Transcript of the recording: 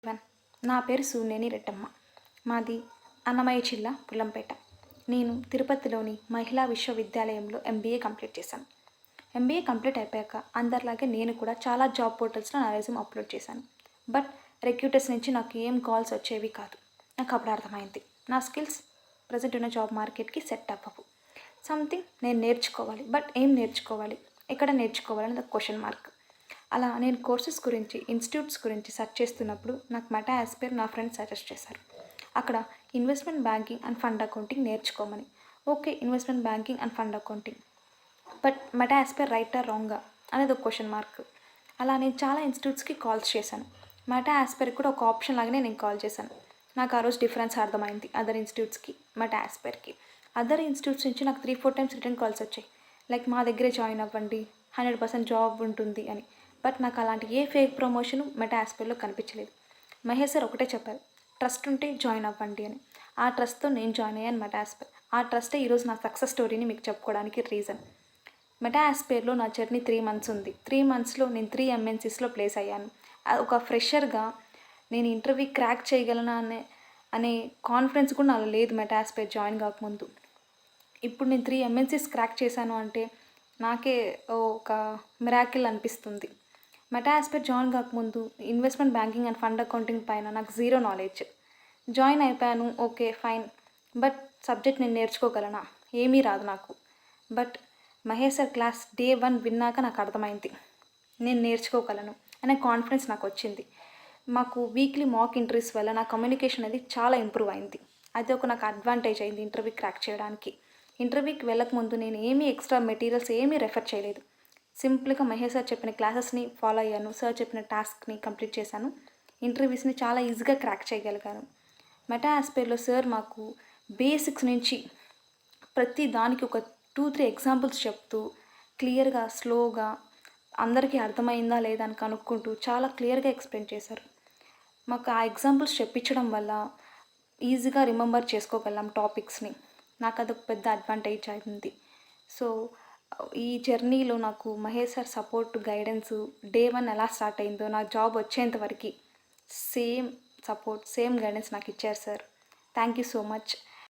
One నా పేరు సూనేని రెడ్డమ్మ. మాది అన్నమయ్య జిల్లా పుల్లంపేట. నేను తిరుపతిలోని మహిళా విశ్వవిద్యాలయంలో ఎంబీఏ కంప్లీట్ చేశాను. ఎంబీఏ కంప్లీట్ అయిపోయాక అందరిలాగే నేను కూడా చాలా జాబ్ పోర్టల్స్లో నా రెజ్యూమ్ అప్లోడ్ చేశాను. బట్ రిక్రూటర్స్ నుంచి నాకు ఏం కాల్స్ వచ్చేవి కాదు. నాకు అప్పుడు అర్థమైంది నా స్కిల్స్ ప్రజెంట్ ఉన్న జాబ్ మార్కెట్కి సెట్ అవ్వవు. సంథింగ్ నేను నేర్చుకోవాలి, బట్ ఏం నేర్చుకోవాలి, ఎక్కడ నేర్చుకోవాలని క్వశ్చన్ మార్క్. అలా నేను కోర్సెస్ గురించి, ఇన్స్టిట్యూట్స్ గురించి సెర్చ్ చేస్తున్నప్పుడు నాకు మెటా ఆస్పైర్ నా ఫ్రెండ్స్ సజెస్ట్ చేశారు. అక్కడ investment banking and fund accounting నేర్చుకోమని. Okay, investment banking and fund accounting, but Meta Aspire రైటా రాంగా అనేది ఒక క్వశ్చన్ మార్క్. అలా నేను చాలా ఇన్స్టిట్యూట్స్కి కాల్స్ చేశాను. మెటా ఆస్పైర్ కూడా ఒక ఆప్షన్ లాగానే నేను కాల్ చేశాను. నాకు ఆ రోజు డిఫరెన్స్ అర్థమైంది అదర్ ఇన్స్టిట్యూట్స్కి, మెటా ఆస్పైర్కి. అదర్ ఇన్స్టిట్యూట్స్ నుంచి నాకు 3-4 టైమ్స్ రిటర్న్ కాల్స్ వచ్చాయి. లైక్ మా దగ్గరే జాయిన్ అవ్వండి, 100% జాబ్ ఉంటుంది అని. బట్ నాకు అలాంటి ఏ ఫేక్ ప్రమోషను మెటా ఆస్పైర్లో కనిపించలేదు. మహేష్ సార్ ఒకటే చెప్పారు, ట్రస్ట్ ఉంటే జాయిన్ అవ్వండి అని. ఆ ట్రస్ట్తో నేను జాయిన్ అయ్యాను మెటా ఆస్పైర్. ఆ ట్రస్టే ఈరోజు నా సక్సెస్ స్టోరీని మీకు చెప్పుకోవడానికి రీజన్. మెటా ఆస్పైర్లో నా జర్నీ 3 మంత్స్ ఉంది. 3 మంత్స్లో నేను 3 ఎంఎన్సీస్లో ప్లేస్ అయ్యాను. ఒక ఫ్రెషర్గా నేను ఇంటర్వ్యూ క్రాక్ చేయగలనా అనే కాన్ఫిడెన్స్ కూడా నాలో లేదు మెటా ఆస్పైర్ జాయిన్ కాకముందు. ఇప్పుడు నేను 3 ఎంఎన్సీస్ క్రాక్ చేశాను అంటే నాకే ఒక మిరాకిల్ అనిపిస్తుంది. మెటా ఆస్పైర్ జాయిన్ కాకముందు investment banking and fund accounting పైన నాకు జీరో నాలెడ్జ్. జాయిన్ అయిపోయాను, ఓకే ఫైన్, బట్ సబ్జెక్ట్ నేను నేర్చుకోగలనా, ఏమీ రాదు నాకు. But Mahesh sir class day 1 విన్నాక నాకు అర్థమైంది నేను నేర్చుకోగలను అనే కాన్ఫిడెన్స్ నాకు వచ్చింది. మాకు వీక్లీ మాక్ ఇంటర్వ్యూస్ వల్ల నా కమ్యూనికేషన్ అనేది చాలా ఇంప్రూవ్ అయింది. అది ఒక నాకు అడ్వాంటేజ్ అయింది ఇంటర్వ్యూ క్రాక్ చేయడానికి. ఇంటర్వ్యూకి వెళ్ళకముందు నేను ఏమీ ఎక్స్ట్రా మెటీరియల్స్ ఏమీ రెఫర్ చేయలేదు. సింపుల్గా మహేష్ సార్ చెప్పిన క్లాసెస్ని ఫాలో అయ్యాను, సార్ చెప్పిన టాస్క్ని కంప్లీట్ చేశాను. ఇంటర్వ్యూస్ని చాలా ఈజీగా క్రాక్ చేయగలిగాను. మెటా ఆస్పైర్లో సార్ మాకు బేసిక్స్ నుంచి ప్రతి దానికి ఒక 2-3 ఎగ్జాంపుల్స్ చెప్తూ క్లియర్గా, స్లోగా అందరికీ అర్థమైందా లేదా అని కనుక్కుంటూ చాలా క్లియర్గా ఎక్స్ప్లెయిన్ చేశారు. మాకు ఆ ఎగ్జాంపుల్స్ చెప్పించడం వల్ల ఈజీగా రిమెంబర్ చేసుకోగలం టాపిక్స్ని. నాకు అదొక పెద్ద అడ్వాంటేజ్ అయింది. సో ఈ జర్నీలో నాకు Mahesh sir support, guidance day 1 ఎలా స్టార్ట్ అయిందో నా జాబ్ వచ్చేంత వరకు సేమ్ సపోర్ట్, సేమ్ గైడెన్స్ నాకు ఇచ్చారు sir. Thank you so much.